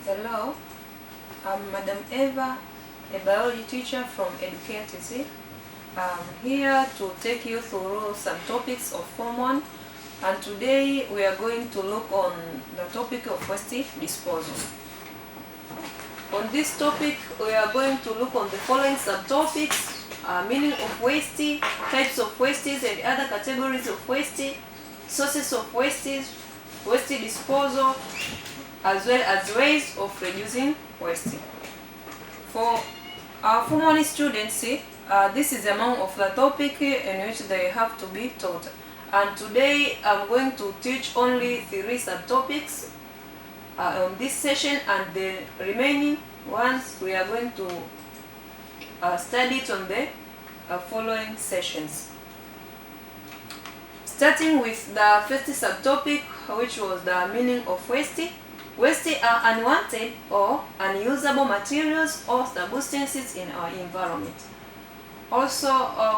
Hello, I'm Madam Eva, a biology teacher from EducareTC. I'm here to take you through some topics of Form 1, and today we are going to look on the topic of waste disposal. On this topic, we are going to look on the following subtopics: meaning of waste, types of wastes and other categories of waste, sources of wastes, waste disposal, as well as ways of reducing waste. For our Form 1 students, this is among of the topic in which they have to be taught. And today I'm going to teach only 3 subtopics on this session, and the remaining ones we are going to study it on the following sessions. Starting with the first subtopic, which was the meaning of waste. Waste are unwanted or unusable materials or substances in our environment. Also,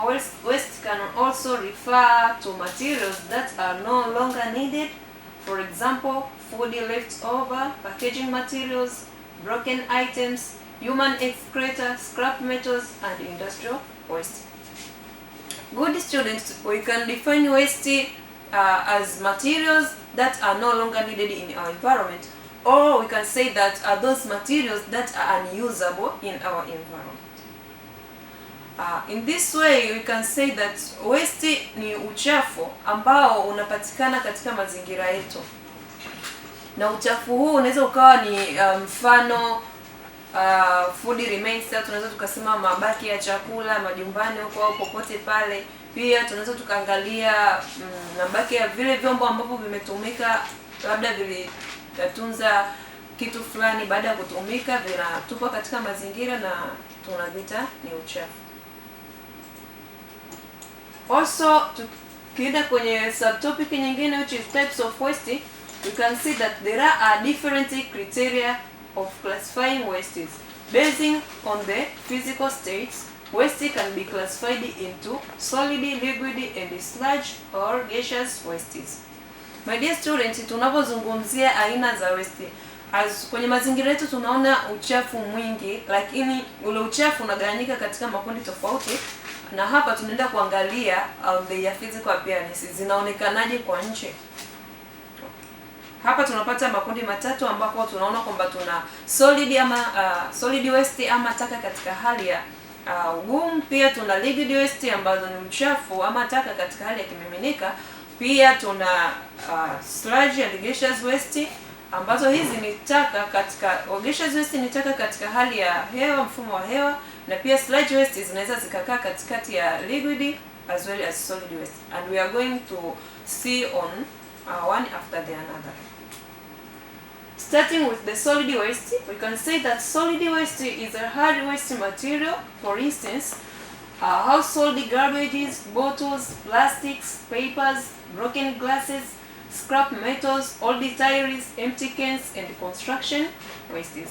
waste can also refer to materials that are no longer needed. For example, food leftover, packaging materials, broken items, human excreta, scrap metals, and industrial waste. Good students, we can define waste as materials that are no longer needed in our environment, or we can say that are those materials that are unusable in our environment. In this way we can say that waste ni uchafu ambao unapatikana katika mazingira yetu, na uchafu huu unaweza ukawa ni mfano food remains, tunaweza tukasema mabaki ya chakula majumbani huko au popote pale. Pia tunaweza tukaangalia mabaki ya vile vyombo ambavyo vimetumika, labda vilitunza kitu fulani, baada ya kutumika vinatupwa katika mazingira na tunavita ni uchafu. Also, tukienda kwenye subtopic nyingine which is types of waste, we can see that there are different criteria of classifying wastes. Basing on the physical states, waste can be classified into solid, liquid, and sludge or gaseous wastes. My dear students, tunapozungumzia aina za waste, kwenye mazingira yetu tunaona uchafu mwingi, lakini ule uchafu unagawanyika katika makundi tofauti, na hapa tunaenda kuangalia their physical appearance, zinaonekanaje kwa nje. Hapa tunapata makundi matatu ambapo tunaona kwamba tuna solid ama solid waste ama taka katika hali ya ugumu. Pia tuna liquid waste ambazo ni uchafu ama taka katika hali ya kimiminika. Pia tuna sludge and gaseous waste ambazo hizi ni taka katika gaseous waste ni taka katika hali ya hewa, mfumo wa hewa, na pia sludge waste zinaweza zikakaa katikati ya liquid as well as solid waste, and we are going to see on one after the another. Starting with the solid waste, we can say that solid waste is a hard waste material. For instance, household garbages, bottles, plastics, papers, broken glasses, scrap metals, old tires, empty cans, and construction wastes.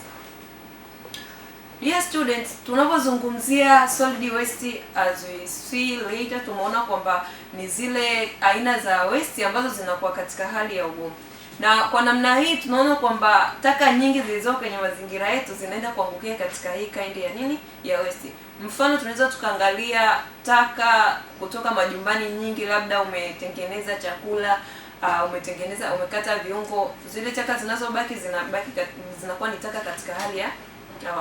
Dear students, tunapozungumzia solid waste, as we see later, tumeona kwamba ni zile aina za waste ambazo zinakuwa katika hali ya ugumu. Na kwa namna hii tunaona kwamba taka nyingi zilizo kwenye mazingira yetu zinaenda kuangukia katika hii kind ya nini ya waste. Mfano, tunaweza tukaangalia taka kutoka majumbani nyingi, labda umetengeneza chakula, umekata viungo, zile taka zinazobaki zinakuwa ni taka katika hali ya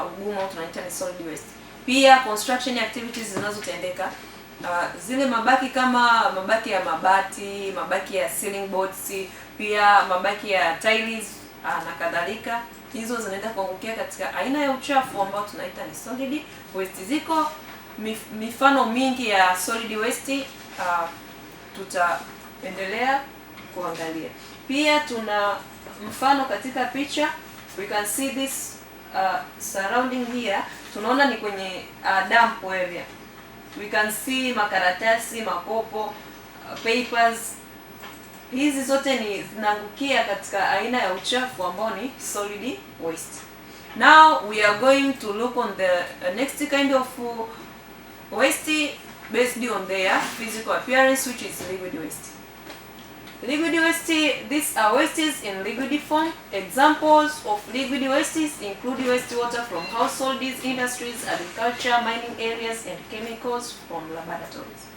ugumu, tunaita ni solid waste. Pia construction activities zinazotendeka, zile mabaki kama mabaki ya mabati, mabaki ya ceiling boards, pia mabaki ya tiles na kadhalika, hizo zinaenda kuangukia katika aina ya uchafu ambao tunaita ni solid waste. Ziko mifano mingi ya solid waste, tutaendelea kuangalia. Pia tuna mfano katika picha, we can see this surrounding here. Tunaona ni kwenye dump area. We can see makaratasi, makopo, papers. Hizi zote ni zinaangukia katika aina ya uchafu ambao ni solid waste. Now we are going to look on the next kind of waste based on their physical appearance, which is liquid waste. Liquid waste, these are wastes in liquid form. Examples of liquid wastes include wastewater from households, industries, agriculture, mining areas, and chemicals from laboratories.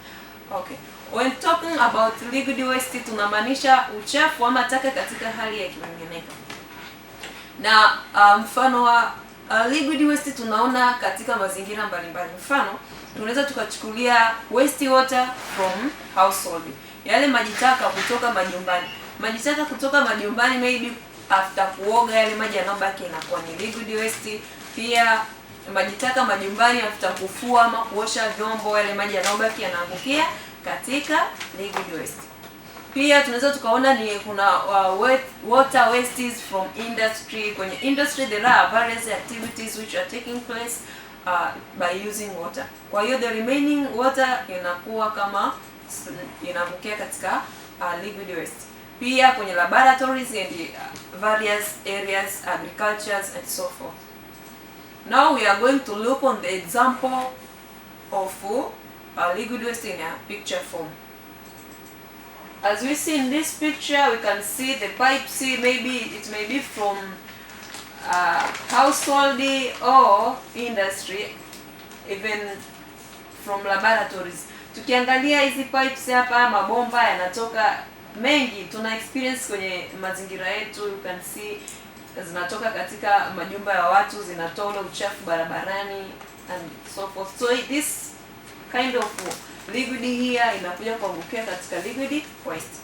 Okay. When talking about liquid waste, tunamaanisha uchafu ama taka katika hali ya kimiminika. Na mfano wa liquid waste tunaona katika mazingira mbalimbali. Mfano, tunaweza tukachukulia wastewater from household. Yale maji taka kutoka majumbani. Maji taka kutoka majumbani, maybe after kuoga, yale maji yanayobaki inakuwa ni liquid waste. Pia maji taka majumbani after kufua ama kuosha vyombo, yale maji yanayobaki yanaangukia katika liquid waste. Pia tunaweza tukaona ni kuna water wastes from industry. Kwenye industry there are various activities which are taking place by using water. Kwa hiyo the remaining water inakuwa kama inaangukia katika liquid waste. Pia kwenye laboratories and various areas, agricultures and so forth. Now we are going to look on the example of liquid waste in a picture form. As we see in this picture, we can see the pipes. Maybe it may be from household or industry, even from laboratories. Tukiangalia hizi pipes hapa, mabomba yanatoka mengi, tuna experience kwenye mazingira yetu. You can see zinatoka katika majumba ya watu, zinatoa uchafu barabarani and so forth. So this kind of liquid here inakuja kuangukia katika liquid waste.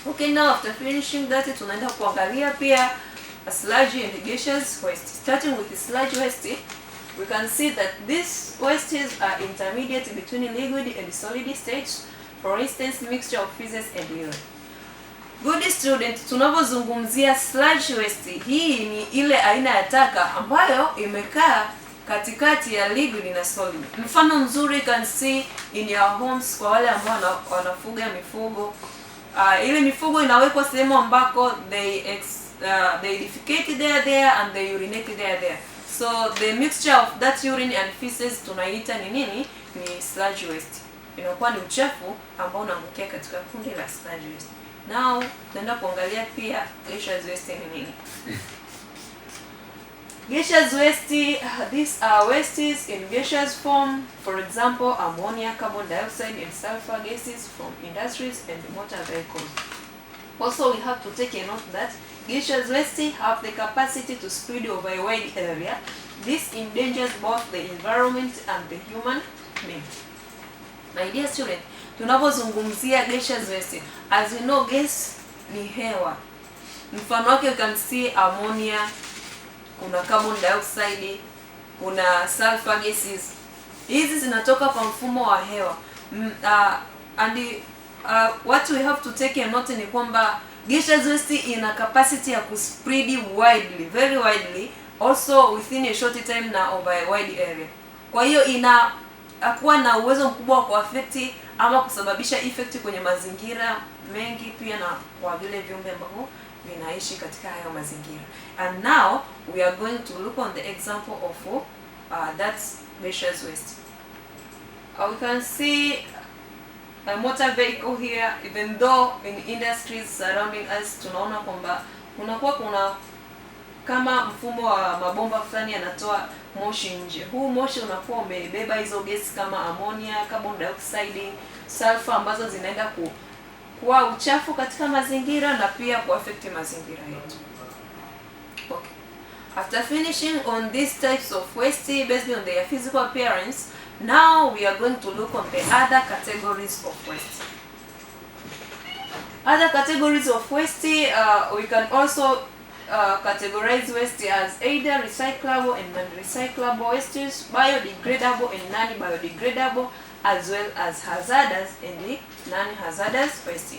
Okay, now after finishing that, tunaenda kuangalia pia sludge and gaseous waste. Starting with the sludge waste, we can see that these wastes are intermediate between liquid and solid states. For instance, mixture of feces and urine. Good student, tunapozungumzia sludge waste, hii ni ile aina ya taka ambayo imekaa katikati ya liquid na solid. Mfano mzuri, you can see in your homes kwa wale ambao wanafuga mifugo. Ile mifugo inawekwa sehemu ambako they defecate there and they urinate there. So the mixture of that urine and feces tunaita ni nini? Ni sludge waste. Inakuwa ni uchafu ambao unaangukia katika kundi la sludge waste. Now tunaenda kuangalia pia gaseous waste ni nini. Gaseous waste, these are wastes in gaseous form. For example, ammonia, carbon dioxide, and sulfur gases from industries and motor vehicles. Also, we have to take a note that gaseous waste have the capacity to spread over a wide area. This endangers both the environment and the human being. My dear student, tunapozungumzia gaseous waste, as we know, gas ni hewa. Mfano wake, you can see ammonia, kuna carbon dioxide, kuna sulfur gases. Hizi zinatoka kwa mfumo wa hewa. What we have to take a note ni kwamba gaseous waste ina capacity ya kuspread widely, very widely, also within a short time na over a wide area. Kwa hiyo inakuwa na uwezo mkubwa wa kuaffect ama kusababisha effect kwenye mazingira mengi, pia na kwa vile viumbe ambavyo vinaishi katika hayo mazingira. And now we are going to look on the example of that gaseous waste. We can see a motor vehicle here. Even though in industries surrounding us tunaona kwamba kuna kama mfumo wa mabomba fulani yanatoa moshi nje. Huu moshi unakuwa umebeba hizo gesi kama ammonia, carbon dioxide, sulfur ambazo zinaenda kuwa uchafu katika mazingira na pia kuaffect mazingira yetu. Okay. After finishing on these types of waste based on their physical appearance, now we are going to look on the other categories of waste. Other categories of waste, we can also categorize waste as either recyclable and non-recyclable wastes, biodegradable and non-biodegradable, as well as hazardous and non-hazardous waste.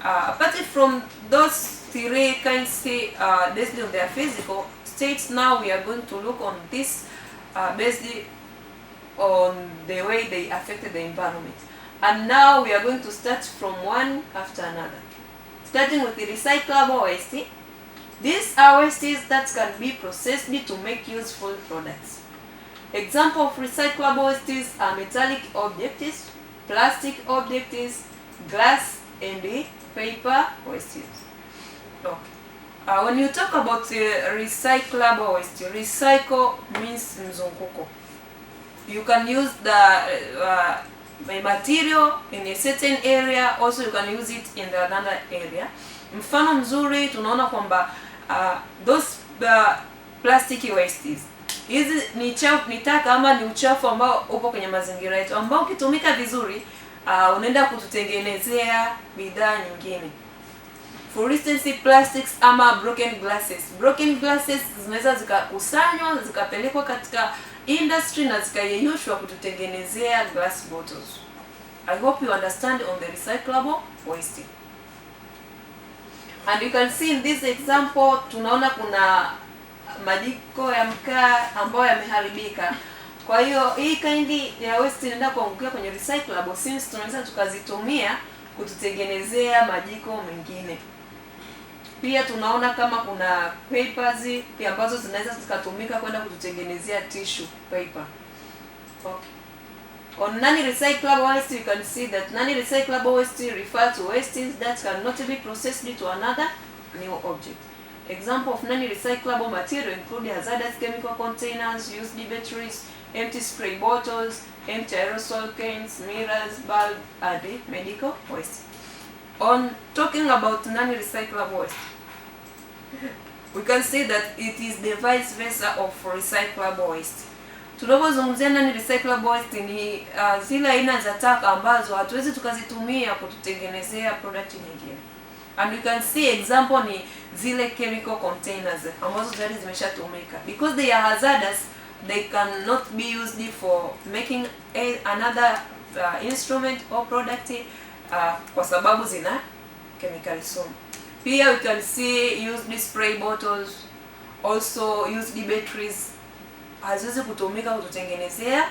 Apart from those three kinds based on their physical states, now we are going to look on this based on the way they affected the environment. And now we are going to start from one after another. Starting with the recyclable waste. These are wastes that can be processed to make useful products. Example of recyclable wastes are metallic objects, plastic objects, glass, and the paper wastes. Okay. When you talk about recyclable waste, recycle means mzunguko. You can use the material in a certain area, also you can use it in the another area. Mfano mzuri tunaona kwamba those plastic wastes, hizi ni taka ama ni uchafu ambao upo kwenye mazingira yetu, ambao ukitumika vizuri unaenda kututengenezea bidhaa nyingine. For instance, plastics ama broken glasses. Broken glasses zinaweza zikakusanywa zikapelekwa katika industry na zikayeyushwa kututengenezea glass bottles. I hope you understand on the recyclable waste. And you can see in this example tunaona kuna majiko ya mkaa ambayo yameharibika. Kwa hiyo hii kind ya waste inaenda kuangukia kwenye recyclable, since tunaweza tukazitumia kututengenezea majiko mengine. Pia tunaona kama kuna papers pia ambazo zinaweza zikatumika kwenda kututengenezea tissue paper. Okay. On non-recyclable waste, you can see that non-recyclable waste refer to wastes that cannot be processed to another new object. Example of non-recyclable material include hazardous chemical containers, used batteries, empty spray bottles, empty aerosol cans, mirrors, bulb, and medical waste. On talking about non-recyclable waste, we can say that it is the vice versa of recyclable waste. Tunapozungumzia non-recyclable waste ni zile aina za taka ambazo hatuwezi tukazitumia kututengenezea product nyingine. And you can see example ni zile chemical containers ambazo tayari zimeshatumika. Because they are hazardous, they cannot be used for making another instrument or product kwa sababu zina chemical sumu. Pia we can see used spray bottles, also used batteries haziwezi kutumika kututengenezea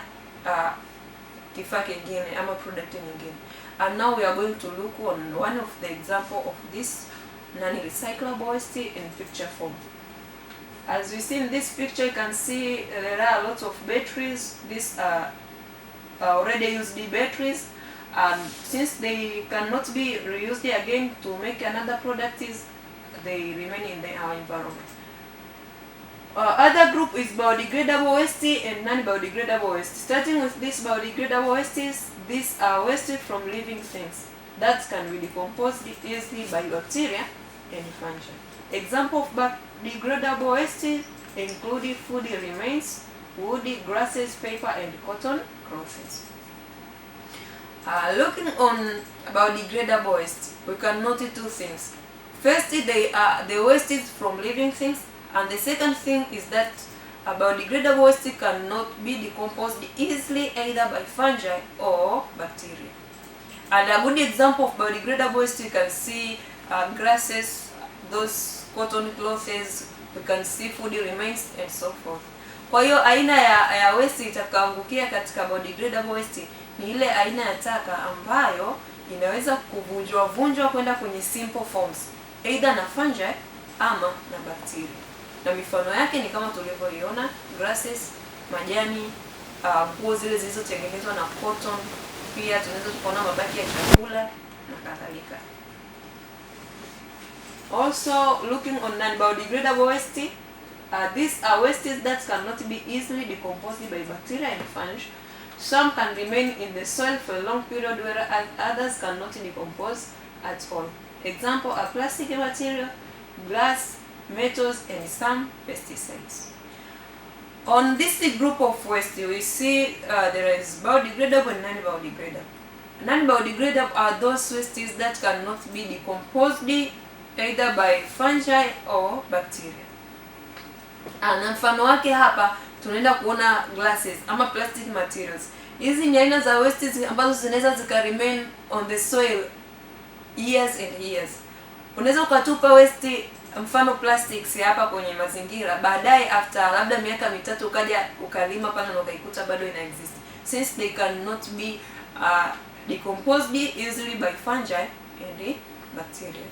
kifaa kingine ama product nyingine. And now we are going to look on one of the example of this non-recyclable waste in picture form. As we see in this picture, you can see there are a lot of batteries. These are already used batteries, and since they cannot be reused again to make another product, they remain in our environment. Other group is biodegradable waste and non-biodegradable waste. Starting with this biodegradable wastes, these are waste from living things that can be decomposed easily by bacteria and fungi. Example of biodegradable waste include food remains, wood, grasses, paper, and cotton cloths. Looking on biodegradable waste, we can note two things. First, they are the wastes from living things, and the second thing is that biodegradable waste cannot be decomposed easily either by fungi or bacteria. And a good example of biodegradable waste, you can see grasses, those cotton cloths, we can see food remains and so forth. Kwa hiyo aina ya waste itakaangukia katika biodegradable waste ni ile aina ya taka ambayo inaweza kuvunjwa kwenda kwenye simple forms either na fungi ama na bacteria. Na mifano yake ni kama tulivyoiona, grasses, majani, nguo zile zilizotengenezwa na cotton, pia tunaweza kuona mabaki ya chakula na kadhalika. Also, looking on non-biodegradable waste, these are wastes that cannot be easily decomposed by bacteria and fungi. Some can remain in the soil for a long period, whereas others cannot decompose at all. Example are plastic material, glass, metals, and some pesticides. On this group of waste, we see there is biodegradable and non-biodegradable. Non-biodegradable are those wastes that cannot be decomposed either by fungi or bacteria. Na mfano wake hapa tunaenda kuona glasses ama plastic materials. Hizi ni aina za wastes ambazo zinaweza zika remain on the soil years and years. Unaweza ukatupa waste mfano plastics hapa kwenye mazingira, baadaye after labda miaka 3 ukaja ukalima pale na ukaikuta bado ina exist, since they cannot be decomposed easily by fungi and bacteria.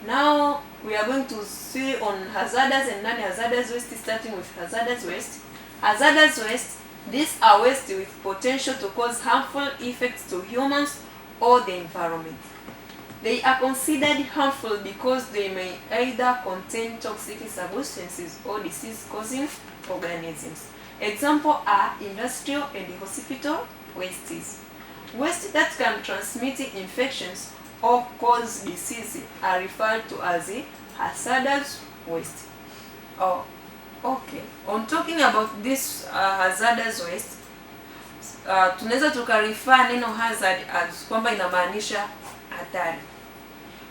Now we are going to see on hazardous and non-hazardous waste, starting with hazardous waste. Hazardous waste, these are waste with potential to cause harmful effects to humans or the environment. They are considered harmful because they may either contain toxic substances or disease-causing organisms. Examples are industrial and hospital wastes. Waste that can transmit infections or cause disease are referred to as hazardous waste. Oh, okay. On talking about this hazardous waste, tunaweza tukarifaa neno hazard as kwamba inamaanisha hatari.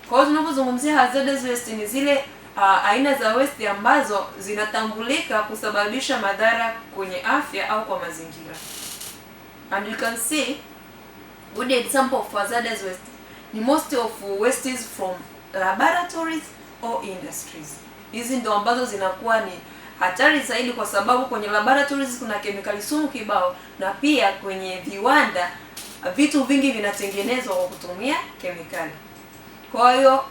Kwa hiyo tunapozungumzia hazardous waste ni zile aina za waste ambazo zinatambulika kusababisha madhara kwenye afya au kwa mazingira. And you can see good example of hazardous waste ni most of wastes from laboratories or industries. Hizi ndo ambazo zinakuwa ni hatari zaidi kwa sababu kwenye laboratories kuna kemikali sumu kibao, na pia kwenye viwanda vitu vingi vinatengenezwa kwa kutumia kemikali. Kwa hiyo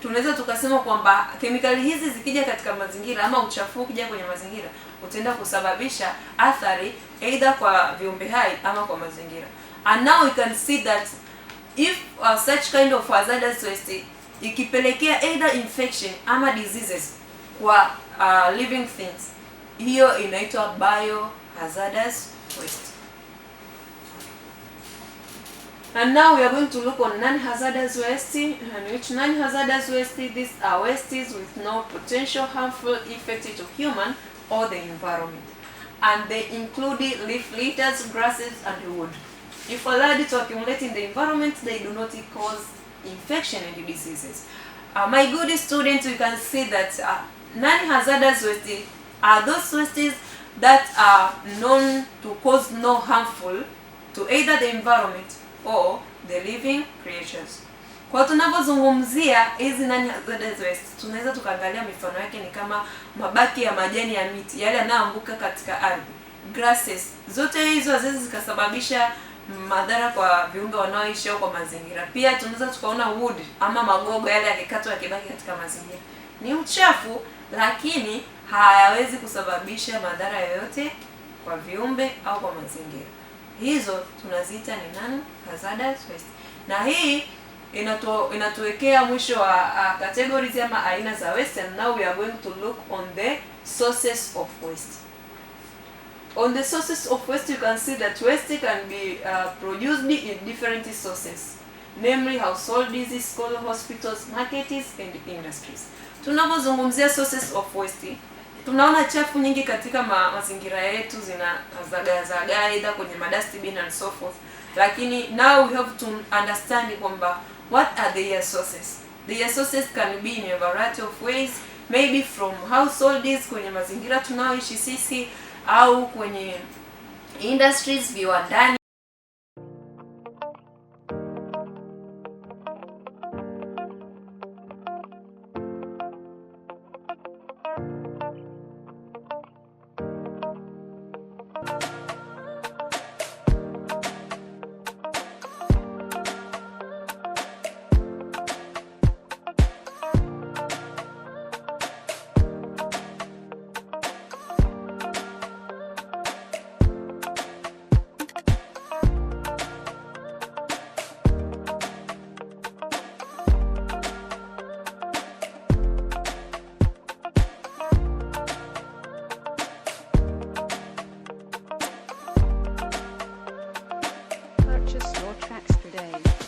tunaweza tukasema kwamba kemikali hizi zikija katika mazingira ama uchafu ukija kwenye mazingira utaenda kusababisha athari either kwa viumbe hai ama kwa mazingira. And now we can see that if such kind of hazardous waste ikipelekea either infection ama diseases kwa living things, hiyo inaitwa biohazardous waste. And now we are going to look on non-hazardous waste, and which non-hazardous waste, these are wastes with no potential harmful effect to human or the environment. And they include leaf litters, grasses, and wood. If allowed to accumulate in the environment, they do not cause infection and diseases. My good students, you can see that non-hazardous waste are those wastes that are known to cause no harmful to either the environment or the living creatures. Kwa tunapozungumzia hizi non-hazardous waste, tunaweza tukaangalia mifano yake ni kama mabaki ya majani ya miti yale yanayoanguka katika ardhi, grasses. Zote hizo haziwezi zikasababisha madhara kwa viumbe wanaoishi au kwa mazingira. Pia tunaweza tukaona wood ama magogo yale yakikatwa yakibaki katika mazingira. Ni uchafu lakini hayawezi kusababisha madhara yoyote kwa viumbe au kwa mazingira. Hizo tunaziita ni non-hazardous waste. Na hii inatuwekea mwisho wa categories ama aina za waste, and now we are going to look on the sources of waste. On the sources of waste, you can see that waste can be produced in different sources, namely households, schools, hospitals, markets, and industries. Tunapozungumzia sources of waste, tunaona chafu nyingi katika mazingira yetu zinazagaa aidha kwenye dustbin and so forth. Lakini now we have to understand kwamba what are their sources. Their sources can be in a variety of ways, maybe from households, kwenye mazingira tunaoishi sisi, au kwenye industries, viwandani. Purchase your tracks today.